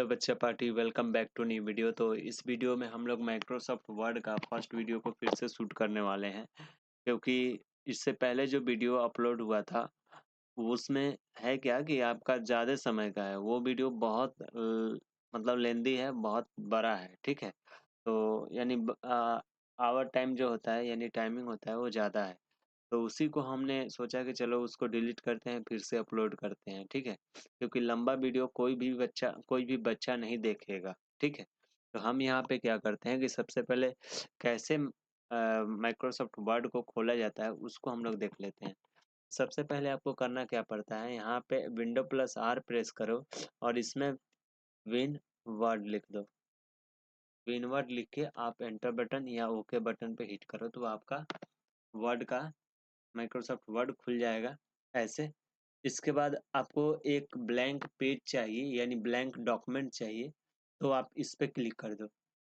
Hello बच्चा party, welcome back to new video. तो इस वीडियो में हम लोग माइक्रोसॉफ्ट वर्ड का फर्स्ट वीडियो को फिर से शूट करने वाले हैं, क्योंकि इससे पहले जो वीडियो अपलोड हुआ था उसमें है क्या कि आपका ज़्यादा समय का है। वो वीडियो बहुत मतलब लेंदी है, बहुत बड़ा है, ठीक है। तो यानी आवर टाइम जो होता है, यानी टाइमिंग होता है, वो ज़्यादा है। तो उसी को हमने सोचा कि चलो उसको डिलीट करते हैं, फिर से अपलोड करते हैं, ठीक है। क्योंकि लंबा वीडियो कोई भी बच्चा नहीं देखेगा, ठीक है। तो हम यहाँ पे क्या करते हैं कि सबसे पहले कैसे माइक्रोसॉफ्ट वर्ड को खोला जाता है उसको हम लोग देख लेते हैं। सबसे पहले आपको करना क्या पड़ता है, यहाँ पे विंडो प्लस आर प्रेस करो और इसमें विन वर्ड लिख दो। विन वर्ड लिख के आप एंटर बटन या ओके बटन पे हिट करो तो आपका वर्ड का माइक्रोसॉफ्ट वर्ड खुल जाएगा ऐसे। इसके बाद आपको एक ब्लैंक पेज चाहिए, यानी ब्लैंक डॉक्यूमेंट चाहिए, तो आप इस पे क्लिक कर दो।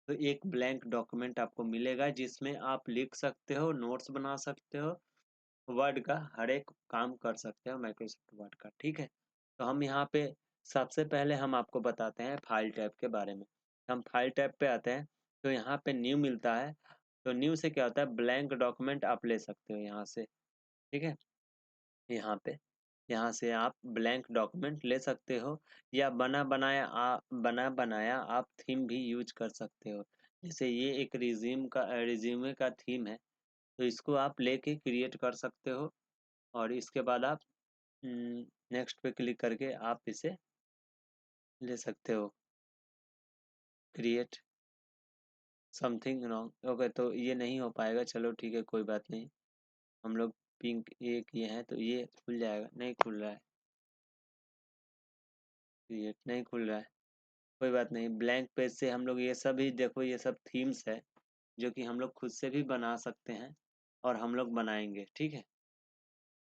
तो एक ब्लैंक डॉक्यूमेंट आपको मिलेगा जिसमें आप लिख सकते हो, नोट्स बना सकते हो, वर्ड का हर एक काम कर सकते हो माइक्रोसॉफ्ट वर्ड का, ठीक है। तो हम यहाँ पे सबसे पहले हम आपको बताते हैं फाइल टैब के बारे में। हम फाइल टैब पे आते हैं तो यहाँ पे न्यू मिलता है। तो न्यू से क्या होता है, ब्लैंक डॉक्यूमेंट आप ले सकते हो यहाँ से, ठीक है। यहाँ से आप ब्लैंक डॉक्यूमेंट ले सकते हो, या बना बनाया आप थीम भी यूज कर सकते हो। जैसे ये एक रिज्यूमे का थीम है, तो इसको आप लेके क्रिएट कर सकते हो। और इसके बाद आप नेक्स्ट पे क्लिक करके आप इसे ले सकते हो, क्रिएट समथिंग रॉन्ग। ओके, तो ये नहीं हो पाएगा, चलो ठीक है, कोई बात नहीं। हम लोग पिंक ये किए हैं तो ये खुल जाएगा, नहीं खुल रहा है, क्रिएट नहीं खुल रहा है, कोई बात नहीं। ब्लैंक पेज से हम लोग ये सब ही देखो, ये सब थीम्स है जो कि हम लोग खुद से भी बना सकते हैं और हम लोग बनाएंगे, ठीक है।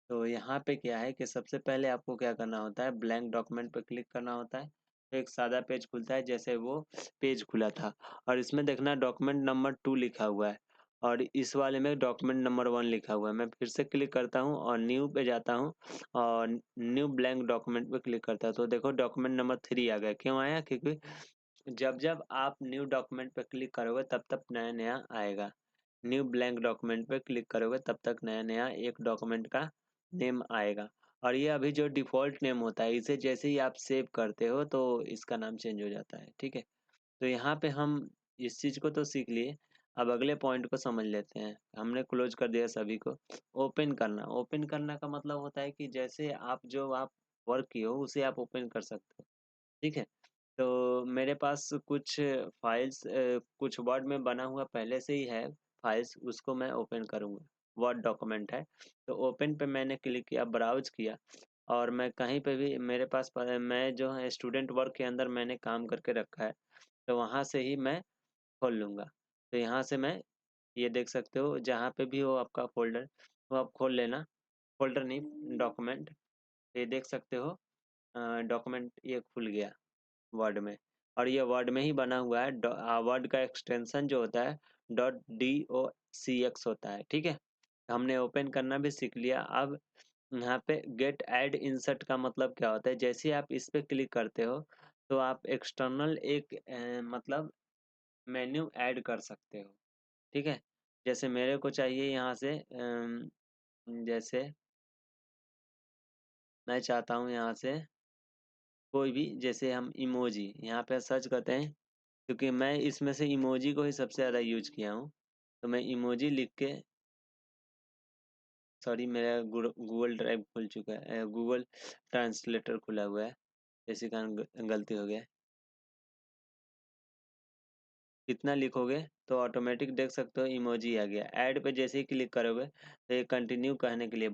तो यहाँ पे क्या है कि सबसे पहले आपको क्या करना होता है, ब्लैंक डॉक्यूमेंट पे क्लिक करना होता है। तो एक सादा पेज खुलता है जैसे वो पेज खुला था, और इसमें देखना डॉक्यूमेंट नंबर 2 लिखा हुआ है, और इस वाले में डॉक्यूमेंट नंबर 1 लिखा हुआ है। मैं फिर से क्लिक करता हूँ और न्यू पे जाता हूँ और न्यू ब्लैंक डॉक्यूमेंट पे क्लिक करता हूँ, तो देखो डॉक्यूमेंट नंबर 3 आ गया। क्यों आया? क्योंकि जब जब आप न्यू डॉक्यूमेंट पे क्लिक करोगे तब तब नया नया आएगा। न्यू ब्लैंक डॉक्यूमेंट पे क्लिक करोगे तब तक नया नया एक डॉक्यूमेंट का नेम आएगा। और ये अभी जो डिफ़ॉल्ट नेम होता है, इसे जैसे ही आप सेव करते हो तो इसका नाम चेंज हो जाता है, ठीक है। तो यहाँ पे हम इस चीज़ को तो सीख लिए। अब अगले पॉइंट को समझ लेते हैं। हमने क्लोज कर दिया सभी को। ओपन करना का मतलब होता है कि जैसे आप वर्क किए हो उसे आप ओपन कर सकते हो, ठीक है। तो मेरे पास कुछ फाइल्स कुछ वर्ड में बना हुआ पहले से ही है फाइल्स, उसको मैं ओपन करूँगा। वर्ड डॉक्यूमेंट है, तो ओपन पे मैंने क्लिक किया, ब्राउज़ किया, और मैं कहीं पे भी मेरे पास मैं जो है स्टूडेंट वर्क के अंदर मैंने काम करके रखा है, तो वहाँ से ही मैं खोल लूँगा। तो यहाँ से मैं ये देख सकते हो, जहाँ पे भी हो आपका फ़ोल्डर, वो आप खोल लेना। फ़ोल्डर नहीं, डॉक्यूमेंट। ये देख सकते हो, डॉक्यूमेंट ये खुल गया वर्ड में, और ये वर्ड में ही बना हुआ है। वर्ड का एक्सटेंशन जो होता है .docx होता है, ठीक है। हमने ओपन करना भी सीख लिया। अब यहाँ पे गेट ऐड इंसर्ट का मतलब क्या होता है, जैसे ही आप इस पे क्लिक करते हो तो आप एक्सटर्नल एक मतलब मेन्यू ऐड कर सकते हो, ठीक है। जैसे मेरे को चाहिए यहाँ से जैसे मैं चाहता हूँ यहाँ से कोई भी, जैसे हम इमोजी यहाँ पे सर्च करते हैं, क्योंकि मैं इसमें से इमोजी को ही सबसे ज़्यादा यूज किया हूँ। तो मैं इमोजी लिख के, सॉरी मेरा गूगल ड्राइव खुल चुका है, गूगल ट्रांसलेटर खुला हुआ है, इसी कारण गलती हो गया। कितना लिखोगे तो ऑटोमेटिक देख सकते हो इमोजी आ गया। ऐड पे जैसे ही क्लिक करोगे तो ये कंटिन्यू कहने के लिए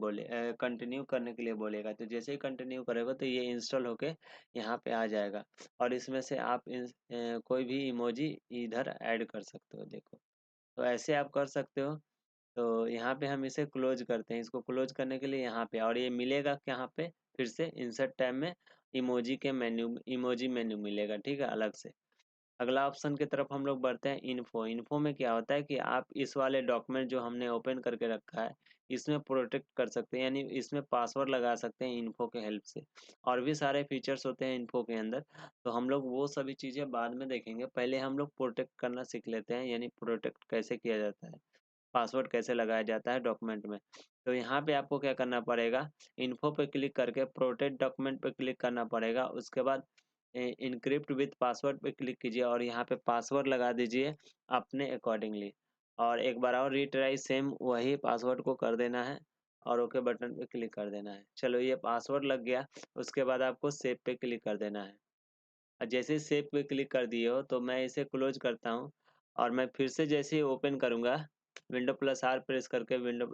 कंटिन्यू करने के लिए बोलेगा। तो जैसे ही कंटिन्यू करोगे तो ये इंस्टॉल होके यहाँ पे आ जाएगा, और इसमें से आप कोई भी इमोजी इधर ऐड कर सकते हो, देखो। तो ऐसे आप कर सकते हो। तो यहाँ पे हम इसे क्लोज करते हैं। इसको क्लोज करने के लिए यहाँ पे, और ये मिलेगा कहाँ पे, फिर से इंसर्ट टैब में इमोजी मेन्यू मिलेगा, ठीक है, अलग से। अगला ऑप्शन की तरफ हम लोग बढ़ते हैं इन्फो। इन्फो में क्या होता है कि आप इस वाले डॉक्यूमेंट जो हमने ओपन करके रखा है, इसमें प्रोटेक्ट कर सकते हैं, यानी इसमें पासवर्ड लगा सकते हैं इन्फो के हेल्प से। और भी सारे फीचर्स होते हैं इन्फो के अंदर, तो हम लोग वो सभी चीज़ें बाद में देखेंगे। पहले हम लोग प्रोटेक्ट करना सीख लेते हैं, यानी प्रोटेक्ट कैसे किया जाता है, पासवर्ड कैसे लगाया जाता है डॉक्यूमेंट में। तो यहाँ पे आपको क्या करना पड़ेगा, इन्फो पे क्लिक करके प्रोटेक्ट डॉक्यूमेंट पे क्लिक करना पड़ेगा। उसके बाद इनक्रिप्ट विथ पासवर्ड पे क्लिक कीजिए और यहाँ पे पासवर्ड लगा दीजिए अपने अकॉर्डिंगली। और एक बार और रीट्राई सेम वही पासवर्ड को कर देना है और ओके बटन पे क्लिक कर देना है। चलो ये पासवर्ड लग गया। उसके बाद आपको सेव पे क्लिक कर देना है। और जैसे ही सेव पे क्लिक कर दिए हो तो मैं इसे क्लोज करता हूँ और मैं फिर से जैसे ही ओपन करूँगा, विंडो प्लस आर प्रेस करके विंडो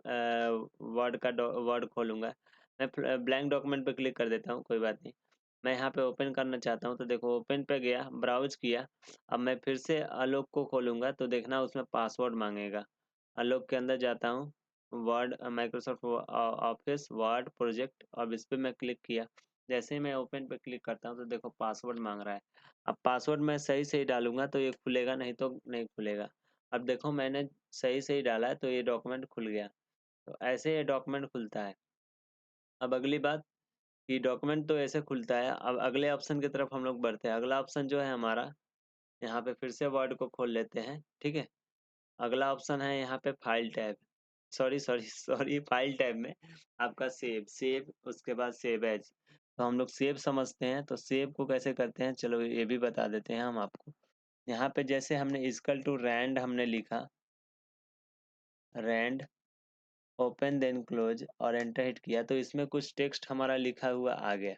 वर्ड खोलूँगा। मैं ब्लैंक डॉक्यूमेंट पे क्लिक कर देता हूँ, कोई बात नहीं। मैं यहाँ पे ओपन करना चाहता हूँ तो देखो ओपन पे गया, ब्राउज किया। अब मैं फिर से आलोक को खोलूँगा तो देखना उसमें पासवर्ड मांगेगा। आलोक के अंदर जाता हूँ, word Microsoft office word project, अब इस पे मैं क्लिक किया। जैसे ही मैं ओपन पे क्लिक करता हूँ तो देखो पासवर्ड मांग रहा है। अब पासवर्ड मैं सही सही डालूंगा तो ये खुलेगा, नहीं तो नहीं खुलेगा। अब देखो मैंने सही सही डाला है तो ये डॉक्यूमेंट खुल गया। तो ऐसे ये डॉक्यूमेंट खुलता है। अब अगली बात कि डॉक्यूमेंट तो ऐसे खुलता है। अब अगले ऑप्शन की तरफ हम लोग बढ़ते हैं। अगला ऑप्शन जो है हमारा, यहाँ पे फिर से वर्ड को खोल लेते हैं, ठीक है। अगला ऑप्शन है यहाँ पे file tab, sorry sorry sorry, file tab में आपका सेव, उसके बाद सेव एज। तो हम लोग सेव समझते हैं, तो सेव को कैसे करते हैं चलो ये भी बता देते हैं हम आपको। यहाँ पे जैसे हमने इक्वल टू रैंड हमने लिखा, रैंड ओपन देन क्लोज और एंटर हिट किया तो इसमें कुछ टेक्स्ट हमारा लिखा हुआ आ गया।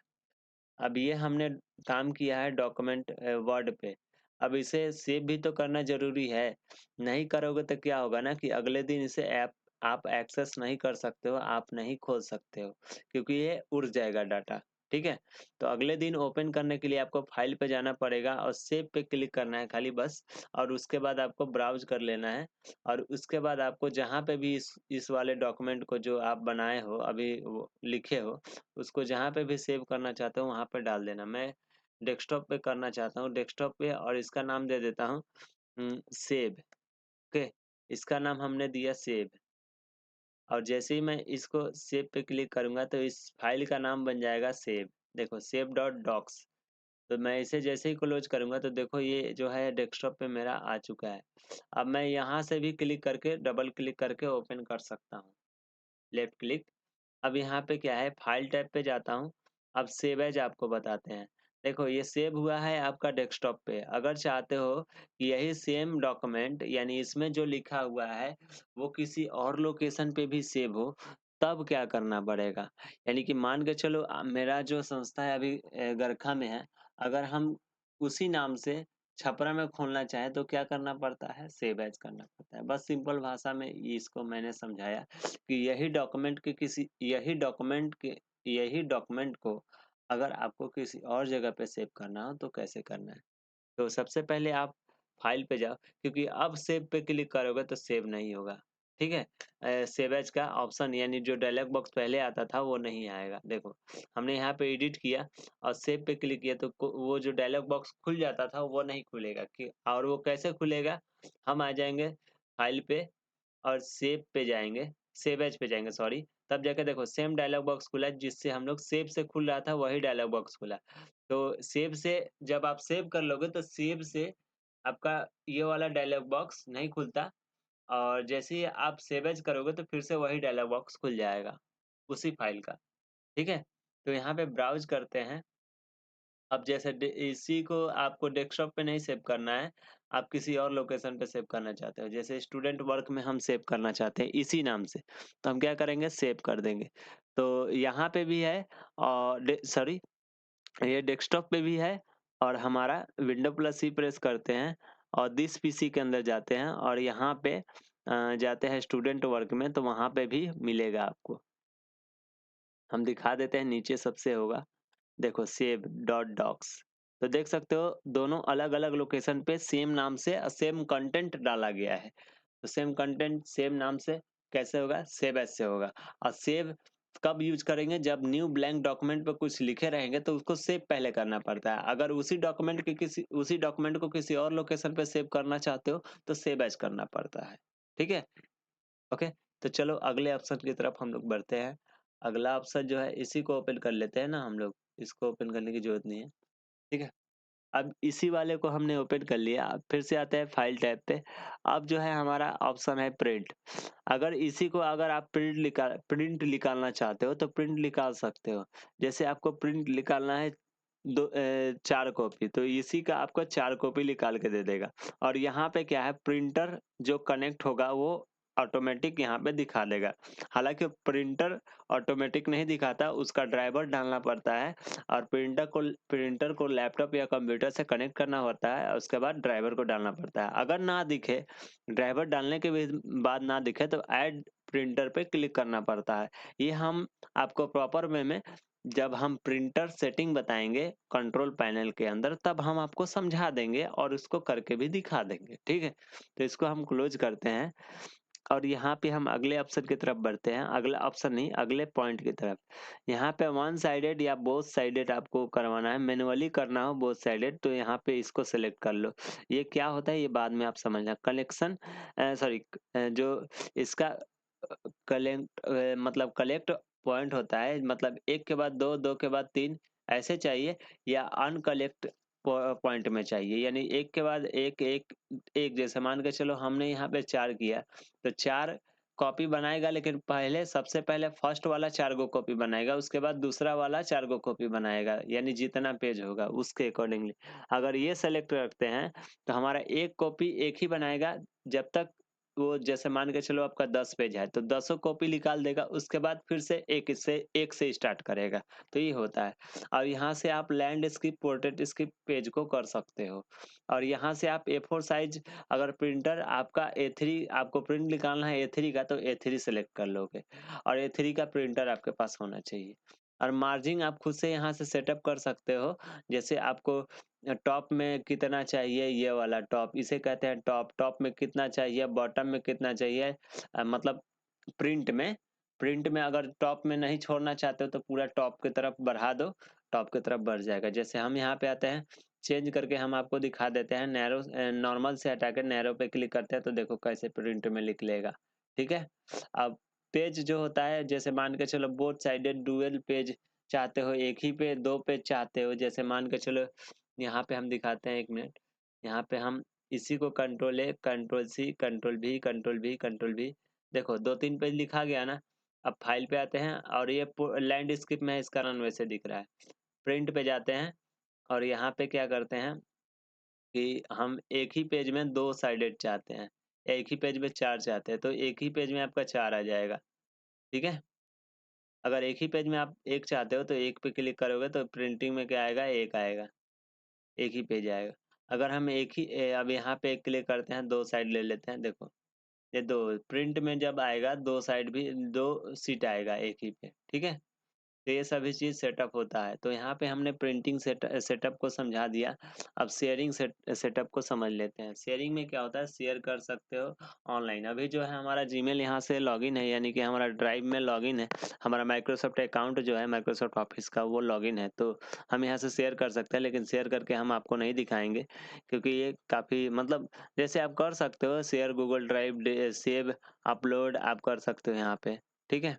अब ये हमने काम किया है डॉक्यूमेंट वर्ड पे। अब इसे सेव भी तो करना ज़रूरी है। नहीं करोगे तो क्या होगा ना कि अगले दिन इसे ऐप आप एक्सेस नहीं कर सकते हो, आप नहीं खोल सकते हो, क्योंकि ये उड़ जाएगा डाटा, ठीक है? तो अगले दिन ओपन करने के लिए आपको फाइल पे जाना पड़ेगा और सेव पे क्लिक करना है खाली बस। और उसके बाद आपको ब्राउज़ कर लेना है और उसके बाद आपको जहाँ पे भी इस वाले डॉक्यूमेंट को जो आप बनाए हो, अभी वो लिखे हो, उसको जहाँ पे भी सेव करना चाहते हो वहाँ पे डाल देना। मैं डेस्कटॉप पे करना चाहता हूँ, डेस्कटॉप पे, और इसका नाम दे देता हूँ सेव, ओके। इसका नाम हमने दिया सेव। और जैसे ही मैं इसको सेव पे क्लिक करूँगा तो इस फाइल का नाम बन जाएगा सेव। देखो सेव डॉट डॉक्स। तो मैं इसे जैसे ही क्लोज करूँगा तो देखो ये जो है डेस्कटॉप पे मेरा आ चुका है। अब मैं यहाँ से भी क्लिक करके डबल क्लिक करके ओपन कर सकता हूँ, लेफ्ट क्लिक। अब यहाँ पे क्या है, फाइल टैब पे जाता हूँ। अब सेव एज़ आपको बताते हैं। देखो ये सेव हुआ है आपका डेस्कटॉप पे। अगर चाहते हो कि यही सेम डॉक्यूमेंट यानी इसमें जो लिखा हुआ है वो किसी और लोकेशन पे भी सेव हो, तब क्या करना पड़ेगा? यानी कि मान के चलो मेरा जो संस्था है अभी गरखा में है। अगर हम उसी नाम से छपरा में खोलना चाहें तो क्या करना पड़ता है? सेव एज़ करना पड़ता है। बस सिंपल भाषा में इसको मैंने समझाया कि यही डॉक्यूमेंट को अगर आपको किसी और जगह पे सेव करना हो तो कैसे करना है। तो सबसे पहले आप फाइल पे जाओ, क्योंकि अब सेव पे क्लिक करोगे तो सेव नहीं होगा, ठीक है। सेव एज का ऑप्शन यानी जो डायलॉग बॉक्स पहले आता था वो नहीं आएगा। देखो हमने यहाँ पे एडिट किया और सेव पे क्लिक किया तो वो जो डायलॉग बॉक्स खुल जाता था वो नहीं खुलेगा कि, और वो कैसे खुलेगा, हम आ जाएंगे फाइल पे और सेव पे जाएँगे, सेव एज़ पे जाएँगे सॉरी, तब जाके देखो सेम डायलॉग बॉक्स खुला जिससे हम लोग सेव से खुल रहा था वही डायलॉग बॉक्स खुला। तो सेव से जब आप सेव कर लोगे तो सेव से आपका ये वाला डायलॉग बॉक्स नहीं खुलता और जैसे ही आप सेव एज़ करोगे तो फिर से वही डायलॉग बॉक्स खुल जाएगा, उसी फ़ाइल का, ठीक है? तो यहाँ पे ब्राउज़ करते हैं। अब जैसे इसी को आपको डेस्कटॉप पे नहीं सेव करना है, आप किसी और लोकेशन पे सेव करना चाहते हो। जैसे स्टूडेंट वर्क में हम सेव करना चाहते हैं इसी नाम से, तो हम क्या करेंगे सेव कर देंगे। तो यहाँ पे भी है और सॉरी, ये डेस्कटॉप पे भी है और हमारा विंडो प्लस सी प्रेस करते हैं और दिस पीसी के अंदर जाते हैं और यहाँ पे जाते हैं स्टूडेंट वर्क में तो वहाँ पे भी मिलेगा आपको। हम दिखा देते हैं नीचे सबसे होगा। देखो सेव डॉट डॉक्स। तो देख सकते हो दोनों अलग-अलग लोकेशन पे सेम नाम से सेम कंटेंट डाला गया है। तो सेम कंटेंट सेम नाम से कैसे होगा? सेव एज़ से होगा। और सेव कब यूज करेंगे, जब न्यू ब्लैंक डॉक्यूमेंट पे कुछ लिखे रहेंगे तो उसको सेव पहले करना पड़ता है। अगर उसी डॉक्यूमेंट को किसी और लोकेशन पे सेव करना चाहते हो तो सेव एज़ करना पड़ता है। ठीक है? ओके, तो चलो अगले ऑप्शन की तरफ हम लोग बढ़ते हैं। अगला ऑप्शन जो है इसी को ओपन कर लेते हैं ना हम लोग, इसको ओपन करने की ज़रूरत नहीं है। ठीक है? अब इसी वाले को हमने ओपन कर लिया, अब फिर से आते हैं फाइल टैब पे। अब जो है हमारा ऑप्शन है प्रिंट। अगर आप प्रिंट निकालना चाहते हो तो प्रिंट निकाल सकते हो। जैसे आपको प्रिंट निकालना है 4 कॉपी, तो इसी का आपको 4 कॉपी निकाल के दे देगा। और यहाँ पे क्या है, प्रिंटर जो कनेक्ट होगा वो ऑटोमेटिक यहाँ पे दिखा देगा। हालाँकि प्रिंटर ऑटोमेटिक नहीं दिखाता, उसका ड्राइवर डालना पड़ता है और प्रिंटर को लैपटॉप या कंप्यूटर से कनेक्ट करना होता है और उसके बाद ड्राइवर को डालना पड़ता है। अगर ना दिखे, ड्राइवर डालने के भी बाद ना दिखे तो ऐड प्रिंटर पे क्लिक करना पड़ता है। ये हम आपको प्रॉपर वे में जब हम प्रिंटर सेटिंग बताएँगे कंट्रोल पैनल के अंदर, तब हम आपको समझा देंगे और उसको करके भी दिखा देंगे, ठीक है? तो इसको हम क्लोज़ करते हैं और यहाँ पे हम अगले ऑप्शन की तरफ बढ़ते हैं। अगला ऑप्शन नहीं, अगले पॉइंट की तरफ। यहाँ पे वन साइडेड या बोथ साइडेड आपको करवाना है, मैनुअली करना हो बोथ साइडेड तो यहाँ पे इसको सेलेक्ट कर लो। ये क्या होता है ये बाद में आप समझना। जो इसका मतलब कलेक्ट पॉइंट होता है, मतलब 1 के बाद 2, 2 के बाद 3 ऐसे चाहिए या अनकलेक्ट पॉइंट में चाहिए, यानी 1 के बाद 1, 1, 1 जैसे मान के चलो हमने यहाँ पे 4 किया, तो 4 कॉपी बनाएगा, लेकिन सबसे पहले फर्स्ट वाला 4 गो कॉपी बनाएगा, उसके बाद दूसरा वाला 4 गो कॉपी बनाएगा, यानी जितना पेज होगा उसके अकॉर्डिंगली। अगर ये सेलेक्ट रखते हैं, तो हमारा 1 कॉपी 1 ही बनाएगा, जब तक वो जैसे मान के चलो आपका 10 पेज है, तो दसों कॉपी निकाल देगा, उसके बाद फिर से 1 से स्टार्ट करेगा। तो ये होता है। और यहाँ से आप लैंडस्केप, पोर्ट्रेट पेज को कर सकते हो। और यहाँ से आप A4 साइज़, अगर प्रिंटर आपका A3 आपको प्रिंट निकालना है A3 का, तो A3 सेलेक्ट कर लोगे और A3 का प्रिंटर आपके पास होना चाहिए। और मार्जिन आप खुद से यहाँ से सेटअप कर सकते हो, जैसे आपको टॉप में कितना चाहिए, ये वाला टॉप, इसे कहते हैं टॉप। टॉप में कितना चाहिए, बॉटम में कितना चाहिए, मतलब प्रिंट में प्रिंट में अगर टॉप में नहीं छोड़ना चाहते हो तो पूरा टॉप की तरफ बढ़ा दो, टॉप की तरफ बढ़ जाएगा। जैसे हम यहाँ पे आते हैं, चेंज करके हम आपको दिखा देते हैं, नॉर्मल से हटा के नैरो पे क्लिक करते हैं तो देखो कैसे प्रिंट में निकलेगा, ठीक है? अब पेज जो होता है, जैसे मान के चलो बोथ साइडेड डुअल पेज चाहते हो, एक ही पे 2 पेज चाहते हो, जैसे मान के चलो यहाँ पे हम दिखाते हैं, 1 मिनट। यहाँ पे हम इसी को control A, control C, control V, control V, control V, देखो 2-3 पेज लिखा गया ना। अब फाइल पे आते हैं और ये लैंडस्केप में है, इस कारण वैसे दिख रहा है। प्रिंट पे जाते हैं और यहाँ पे क्या करते हैं कि हम एक ही पेज में 2 साइडेड चाहते हैं, एक ही पेज में 4 चाहते हैं, तो एक ही पेज में आपका 4 आ जाएगा, ठीक है? अगर एक ही पेज में आप 1 चाहते हो तो 1 पे क्लिक करोगे तो प्रिंटिंग में क्या आएगा, 1 आएगा, एक ही पेज आएगा। अगर हम अब यहाँ पे क्लिक करते हैं, 2 साइड ले लेते हैं, देखो ये 2 प्रिंट में जब आएगा 2 साइड भी 2 सीट आएगा एक ही पे, ठीक है? तो ये सभी चीज़ सेटअप होता है। तो यहाँ पे हमने प्रिंटिंग सेटअप को समझा दिया। अब शेयरिंग सेटअप को समझ लेते हैं। शेयरिंग में क्या होता है, शेयर कर सकते हो ऑनलाइन। अभी जो है हमारा जीमेल यहाँ से लॉगिन है, यानी कि हमारा ड्राइव में लॉगिन है। हमारा माइक्रोसॉफ्ट अकाउंट जो है माइक्रोसॉफ्ट ऑफिस का, वो लॉगिन है। तो हम यहाँ से शेयर कर सकते हैं, लेकिन शेयर करके हम आपको नहीं दिखाएँगे, क्योंकि ये काफ़ी मतलब जैसे आप कर सकते हो share Google drive, save, upload आप कर सकते हो यहाँ पे, ठीक है?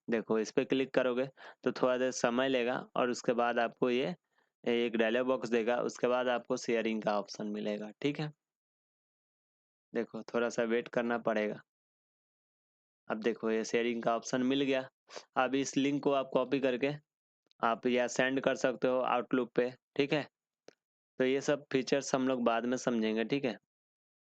देखो इस पे क्लिक करोगे तो थोड़ा देर समय लेगा और उसके बाद आपको ये एक डायलॉग बॉक्स देगा, उसके बाद आपको शेयरिंग का ऑप्शन मिलेगा, ठीक है? देखो थोड़ा-सा वेट करना पड़ेगा। अब देखो ये शेयरिंग का ऑप्शन मिल गया। अब इस लिंक को आप कॉपी करके आप या सेंड कर सकते हो आउटलुक पे, ठीक है? तो ये सब फीचर्स हम लोग बाद में समझेंगे, ठीक है?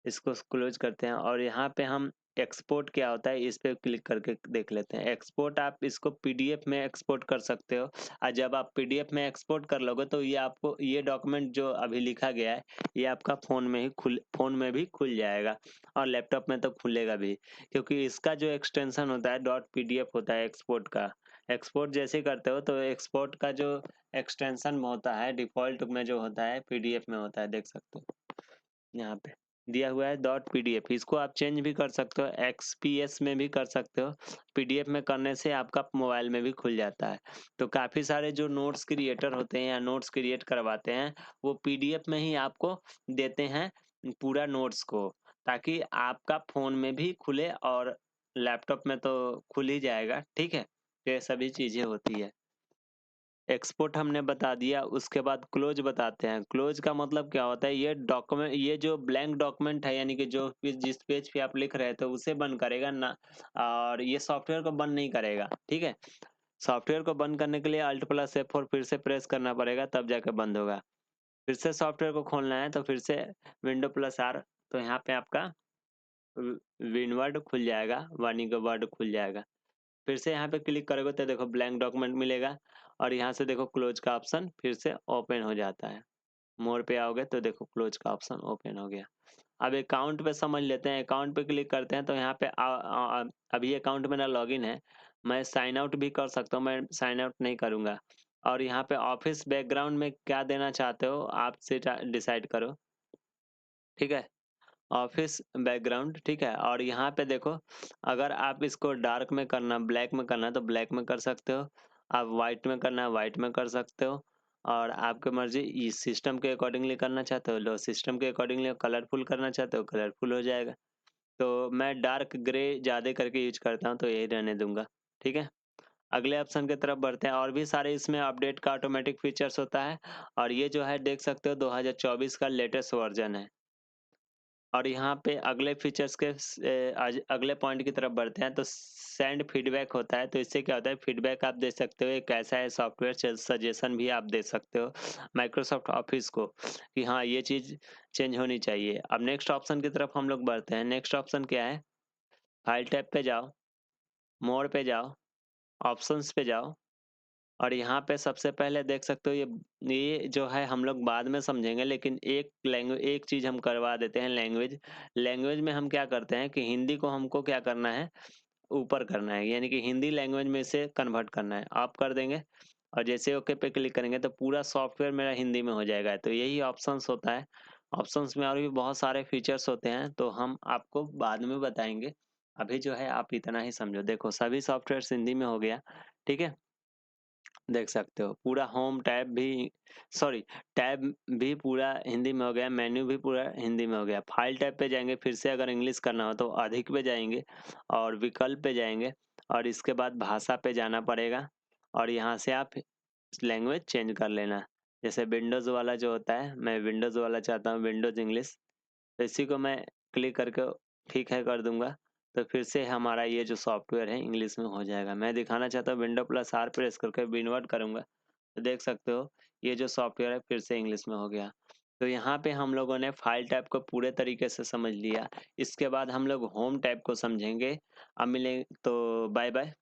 इसको क्लोज करते हैं और यहाँ पे हम एक्सपोर्ट क्या होता है इस पे क्लिक करके देख लेते हैं। एक्सपोर्ट, आप इसको पीडीएफ में एक्सपोर्ट कर सकते हो और जब आप पीडीएफ में एक्सपोर्ट कर लोगे तो ये आपको ये डॉक्यूमेंट जो अभी लिखा गया है ये आपका फ़ोन में भी खुल जाएगा और लैपटॉप में तो खुलेगा भी, क्योंकि इसका जो एक्सटेंशन होता है डॉट पीडीएफ होता है एक्सपोर्ट का। एक्सपोर्ट जैसे ही करते हो तो एक्सपोर्ट का जो एक्सटेंशन होता है डिफ़ॉल्ट में जो होता है पीडीएफ में होता है, देख सकते हो यहाँ पे। दिया हुआ है डॉट पीडीएफ, इसको आप चेंज भी कर सकते हो, एक्सपीएस में भी कर सकते हो। पीडीएफ में करने से आपका मोबाइल में भी खुल जाता है। तो काफ़ी सारे जो नोट्स क्रिएटर होते हैं या नोट्स क्रिएट करवाते हैं, वो पीडीएफ में ही आपको देते हैं पूरा नोट्स को, ताकि आपका फ़ोन में भी खुले और लैपटॉप में तो खुल ही जाएगा, ठीक है? ये सभी चीज़ें होती है। एक्सपोर्ट हमने बता दिया, उसके बाद क्लोज बताते हैं। क्लोज का मतलब क्या होता है? ये जो ब्लैंक डॉक्यूमेंट है, यानी कि जिस पेज पे आप लिख रहे थे उसे बंद करेगा ना, और ये सॉफ्टवेयर को बंद नहीं करेगा, ठीक है? सॉफ्टवेयर को बंद करने के लिए अल्ट प्लस F4 फिर से प्रेस करना पड़ेगा, तब जाके बंद होगा। फिर से सॉफ्टवेयर को खोलना है तो फिर से विंडो प्लस आर, तो यहाँ पे आपका विनवर्ड खुल जाएगा, वाणी का वर्ड खुल जाएगा। फिर से यहाँ पे क्लिक करोगे तो देखो ब्लैंक डॉक्यूमेंट मिलेगा, और यहाँ से देखो क्लोज का ऑप्शन फिर से ओपन हो जाता है। मोर पे आओगे तो देखो क्लोज का ऑप्शन ओपन हो गया। अब अकाउंट पे समझ लेते हैं। अकाउंट पे क्लिक करते हैं तो यहाँ पे अभी अकाउंट मेरा लॉगिन है। मैं साइन आउट भी कर सकता हूँ, मैं साइन आउट नहीं करूँगा। और यहाँ पे ऑफिस बैकग्राउंड में क्या देना चाहते हो आप से डिसाइड करो, ठीक है? ऑफिस बैकग्राउंड, ठीक है? और यहाँ पे देखो, अगर आप इसको डार्क में करना, ब्लैक में करना है तो ब्लैक में कर सकते हो। आप वाइट में करना है वाइट में कर सकते हो। और आपकी मर्जी, इस सिस्टम के अकॉर्डिंगली करना चाहते हो लो, सिस्टम के अकॉर्डिंगली कलरफुल करना चाहते हो कलरफुल हो जाएगा। तो मैं डार्क ग्रे ज़्यादा करके यूज करता हूँ तो यही रहने दूंगा, ठीक है? अगले ऑप्शन की तरफ बढ़ते हैं। और भी सारे इसमें अपडेट का ऑटोमेटिक फीचर्स होता है। और ये जो है देख सकते हो 2024 का लेटेस्ट वर्जन है। और यहाँ पे अगले फीचर्स के आज अगले पॉइंट की तरफ बढ़ते हैं तो सेंड फीडबैक होता है। तो इससे क्या होता है, फीडबैक आप दे सकते हो, ये कैसा है सॉफ्टवेयर, सजेशन भी आप दे सकते हो माइक्रोसॉफ्ट ऑफिस को, कि हाँ ये चीज़ चेंज होनी चाहिए। अब नेक्स्ट ऑप्शन की तरफ हम लोग बढ़ते हैं। नेक्स्ट ऑप्शन क्या है? फाइल टैब पे जाओ, मोर पे जाओ, ऑप्शंस पे जाओ, और यहाँ पे सबसे पहले देख सकते हो, ये जो है हम लोग बाद में समझेंगे, लेकिन एक चीज़ हम करवा देते हैं, लैंग्वेज। लैंग्वेज में हम क्या करते हैं कि हिंदी को हमको क्या करना है, ऊपर करना है, यानी कि हिंदी लैंग्वेज में से कन्वर्ट करना है। आप कर देंगे और जैसे ओके पे क्लिक करेंगे तो पूरा सॉफ्टवेयर मेरा हिंदी में हो जाएगा। तो यही ऑप्शंस होता है। ऑप्शंस में और भी बहुत सारे फीचर्स होते हैं, तो हम आपको बाद में बताएंगे। अभी जो है आप इतना ही समझो। देखो सभी सॉफ्टवेयर हिंदी में हो गया, ठीक है? देख सकते हो पूरा होम टैब भी पूरा हिंदी में हो गया, मेन्यू भी पूरा हिंदी में हो गया। फाइल टैब पे जाएंगे, फिर से अगर इंग्लिश करना हो तो अधिक पे जाएंगे और विकल्प पे जाएंगे, और इसके बाद भाषा पे जाना पड़ेगा, और यहाँ से आप लैंग्वेज चेंज कर लेना। जैसे विंडोज़ वाला जो होता है, मैं विंडोज़ वाला चाहता हूँ, विंडोज़ इंग्लिश, तो इसी को मैं क्लिक करके ठीक है कर दूंगा। तो फिर से हमारा ये जो सॉफ्टवेयर है इंग्लिश में हो जाएगा। मैं दिखाना चाहता हूँ, विंडो प्लस आर प्रेस करके विनवर्ट करूंगा तो देख सकते हो ये जो सॉफ्टवेयर है फिर से इंग्लिश में हो गया। तो यहाँ पे हम लोगों ने फाइल टैब को पूरे तरीके से समझ लिया। इसके बाद हम लोग होम टैब को समझेंगे। अब मिलेंगे तो बाय बाय।